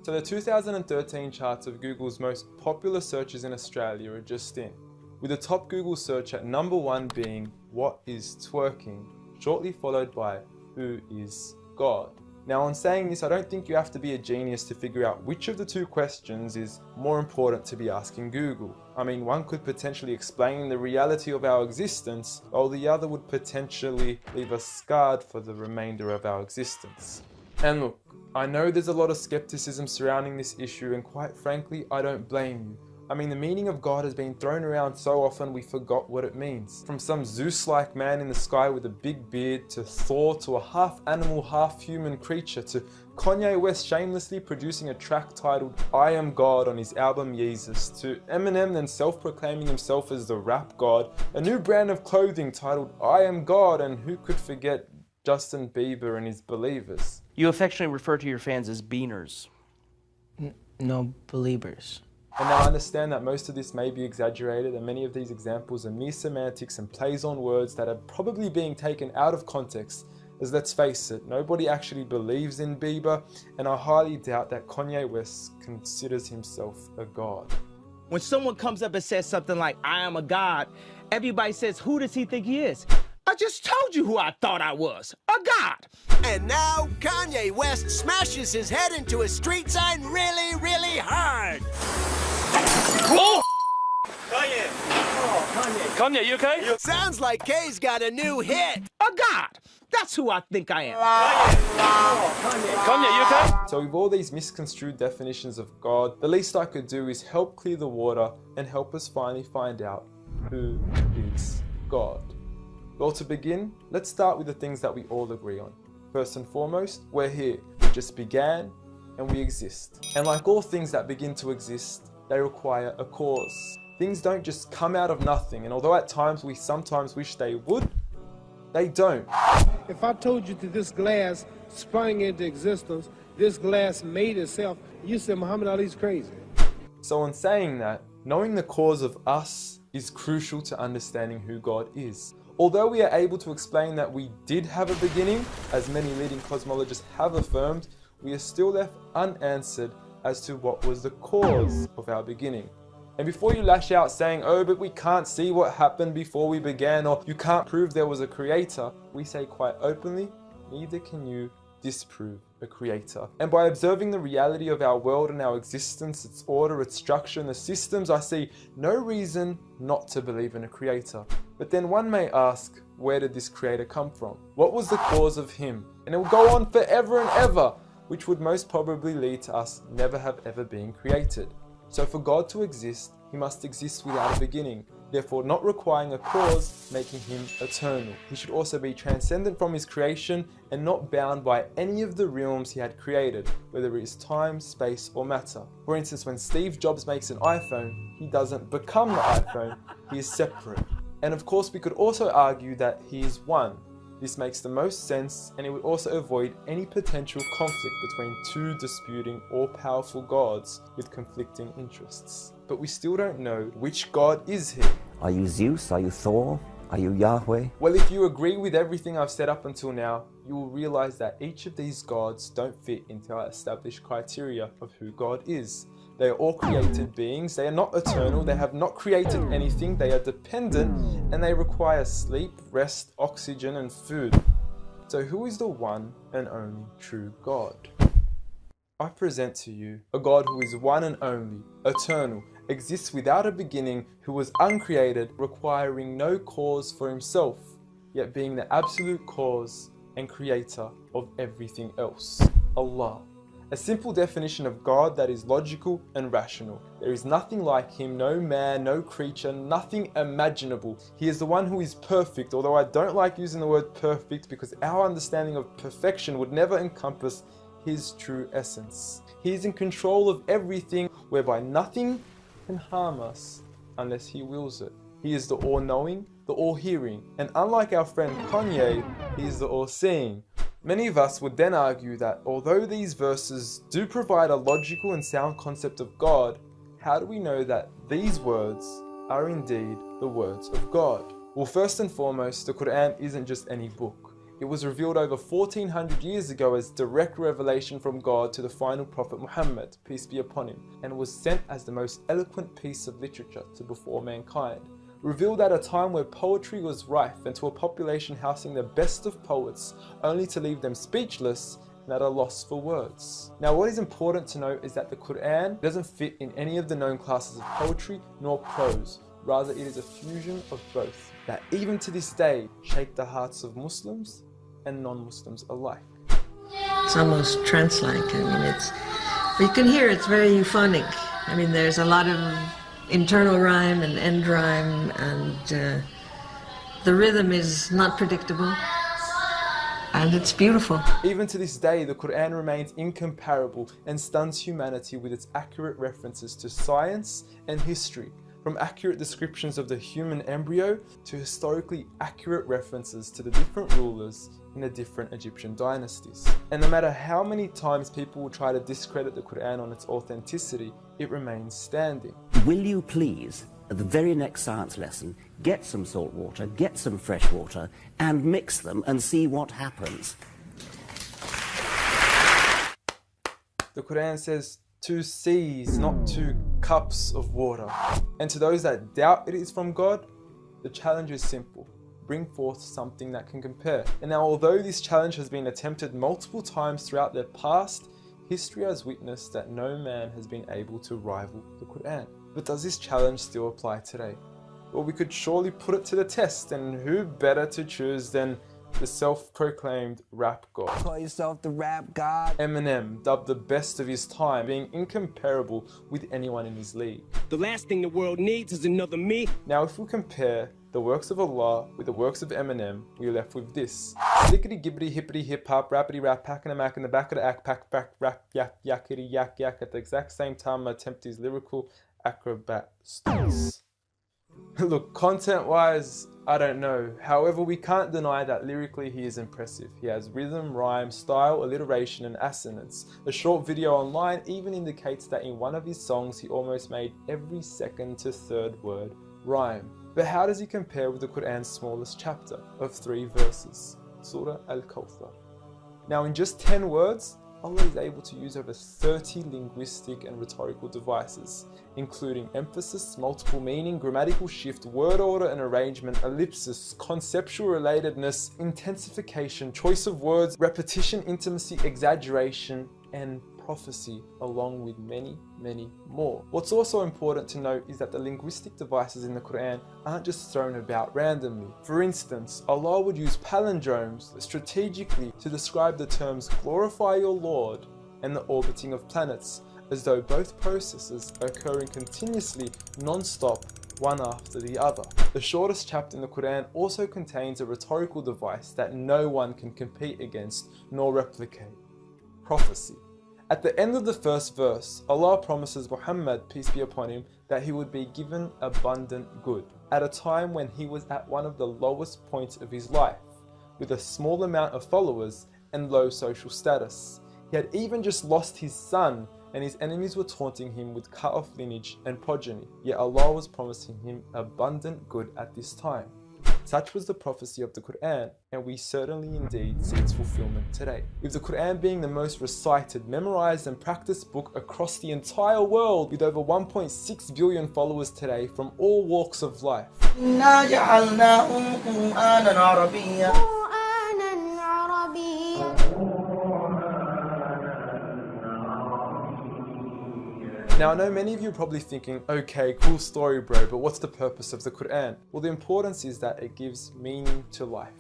So the 2013 charts of Google's most popular searches in Australia are just in, with the top Google search at #1 being "What is twerking?", shortly followed by "Who is God?". Now, on saying this, I don't think you have to be a genius to figure out which of the two questions is more important to be asking Google. I mean, one could potentially explain the reality of our existence, while the other would potentially leave us scarred for the remainder of our existence. And look, I know there's a lot of skepticism surrounding this issue, and quite frankly, I don't blame you. I mean, the meaning of God has been thrown around so often we forgot what it means. From some Zeus-like man in the sky with a big beard, to Thor, to a half-animal, half-human creature, to Kanye West shamelessly producing a track titled "I Am God" on his album Yeezus, to Eminem then self-proclaiming himself as the rap god, a new brand of clothing titled "I Am God", and who could forget Justin Bieber and his Believers. You affectionately refer to your fans as beaners. No, believers. And now I understand that most of this may be exaggerated, and many of these examples are mere semantics and plays on words that are probably being taken out of context, as let's face it, nobody actually believes in Bieber, and I highly doubt that Kanye West considers himself a god. When someone comes up and says something like, "I am a god," everybody says, "Who does he think he is?" I just told you who I thought I was, a god. And now Kanye West smashes his head into a street sign really, really hard. Oh! Kanye. Oh, Kanye, you okay? Sounds like Kay's got a new hit. A god. That's who I think I am. Kanye, you okay? So with all these misconstrued definitions of God, the least I could do is help clear the water and help us finally find out who is God. Well, to begin, let's start with the things that we all agree on. First and foremost, we're here. We just began and we exist. And like all things that begin to exist, they require a cause. Things don't just come out of nothing, and although at times we sometimes wish they would, they don't. If I told you that this glass sprang into existence, this glass made itself, you said Muhammad Ali's crazy. So in saying that, knowing the cause of us is crucial to understanding who God is. Although we are able to explain that we did have a beginning, as many leading cosmologists have affirmed, we are still left unanswered as to what was the cause of our beginning. And before you lash out saying, "Oh, but we can't see what happened before we began," or "you can't prove there was a creator," we say quite openly, neither can you disprove a creator. And by observing the reality of our world and our existence, its order, its structure, and the systems, I see no reason not to believe in a creator. But then one may ask, where did this creator come from? What was the cause of him? And it will go on forever and ever, which would most probably lead to us never have ever been created. So for God to exist, he must exist without a beginning, therefore not requiring a cause, making him eternal. He should also be transcendent from his creation and not bound by any of the realms he had created, whether it is time, space, or matter. For instance, when Steve Jobs makes an iPhone, he doesn't become the iPhone, he is separate. And of course, we could also argue that he is one. This makes the most sense, and it would also avoid any potential conflict between two disputing all-powerful gods with conflicting interests. But we still don't know which God is he. Are you Zeus? Are you Thor? Are you Yahweh? Well, if you agree with everything I've said up until now, you will realize that each of these gods don't fit into our established criteria of who God is. They are all created beings, they are not eternal, they have not created anything, they are dependent, and they require sleep, rest, oxygen, and food. So who is the one and only true God? I present to you a God who is one and only, eternal, exists without a beginning, who was uncreated, requiring no cause for himself, yet being the absolute cause and creator of everything else. Allah. A simple definition of God that is logical and rational. There is nothing like him, no man, no creature, nothing imaginable. He is the one who is perfect, although I don't like using the word perfect because our understanding of perfection would never encompass his true essence. He is in control of everything, whereby nothing can harm us unless he wills it. He is the all-knowing, the all-hearing, and unlike our friend Kanye, he is the all-seeing. Many of us would then argue that although these verses do provide a logical and sound concept of God, how do we know that these words are indeed the words of God? Well, first and foremost, the Quran isn't just any book. It was revealed over 1400 years ago as direct revelation from God to the final prophet Muhammad, peace be upon him, and was sent as the most eloquent piece of literature to before mankind. Revealed at a time where poetry was rife and to a population housing the best of poets, only to leave them speechless and at a loss for words. Now what is important to note is that the Quran doesn't fit in any of the known classes of poetry nor prose. Rather, it is a fusion of both that even to this day shake the hearts of Muslims and non-Muslims alike. It's almost trance-like. I mean, you can hear it's very euphonic. I mean, there's a lot of internal rhyme and end rhyme, and the rhythm is not predictable, and it's beautiful. Even to this day, the Quran remains incomparable and stuns humanity with its accurate references to science and history, from accurate descriptions of the human embryo to historically accurate references to the different rulers in the different Egyptian dynasties. And no matter how many times people will try to discredit the Quran on its authenticity, it remains standing. Will you please, at the very next science lesson, get some salt water, get some fresh water, and mix them and see what happens? The Quran says 2 seas, not 2 cups of water. And to those that doubt it is from God, the challenge is simple. Bring forth something that can compare. And now, although this challenge has been attempted multiple times throughout the past, history has witnessed that no man has been able to rival the Quran. But does this challenge still apply today? Well, we could surely put it to the test, and who better to choose than the self-proclaimed rap god. Call yourself the rap god. Eminem, dubbed the best of his time, being incomparable with anyone in his league. The last thing the world needs is another me. Now, if we compare the works of Allah with the works of Eminem, we are left with this. Slickety gibbity hippity hip hop, rappity rap, packing a mac in the back of the act, pack back, rap, yak, yakety yak yak at the exact same time I attempt these lyrical acrobat stunts. Look, content-wise, I don't know. However, we can't deny that lyrically he is impressive. He has rhythm, rhyme, style, alliteration, and assonance. A short video online even indicates that in one of his songs he almost made every second to third word rhyme. But how does he compare with the Quran's smallest chapter of 3 verses, Surah Al-Kawthar? Now, in just 10 words, Allah is able to use over 30 linguistic and rhetorical devices, including emphasis, multiple meaning, grammatical shift, word order and arrangement, ellipsis, conceptual relatedness, intensification, choice of words, repetition, intimacy, exaggeration, and prophecy, along with many, many more. What's also important to note is that the linguistic devices in the Quran aren't just thrown about randomly. For instance, Allah would use palindromes strategically to describe the terms glorify your Lord and the orbiting of planets, as though both processes are occurring continuously, non-stop, one after the other. The shortest chapter in the Quran also contains a rhetorical device that no one can compete against nor replicate: prophecy. At the end of the first verse, Allah promises Muhammad, peace be upon him, that he would be given abundant good at a time when he was at one of the lowest points of his life, with a small amount of followers and low social status. He had even just lost his son, and his enemies were taunting him with cut-off lineage and progeny, yet Allah was promising him abundant good at this time. Such was the prophecy of the Quran, and we certainly indeed see its fulfillment today. With the Quran being the most recited, memorized and practiced book across the entire world, with over 1.6 billion followers today from all walks of life. Now, I know many of you are probably thinking, okay, cool story bro, but what's the purpose of the Quran? Well, the importance is that it gives meaning to life,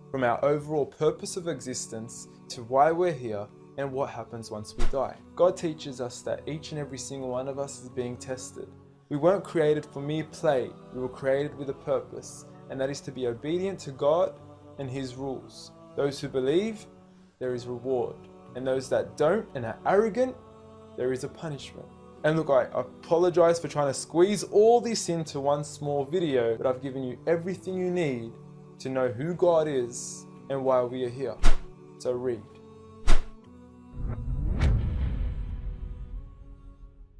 from our overall purpose of existence to why we're here and what happens once we die. God teaches us that each and every single one of us is being tested. We weren't created for mere play, we were created with a purpose, and that is to be obedient to God and His rules. Those who believe, there is reward, and those that don't and are arrogant, there is a punishment. And look, I apologize for trying to squeeze all this into one small video, but I've given you everything you need to know who God is and why we are here. So read.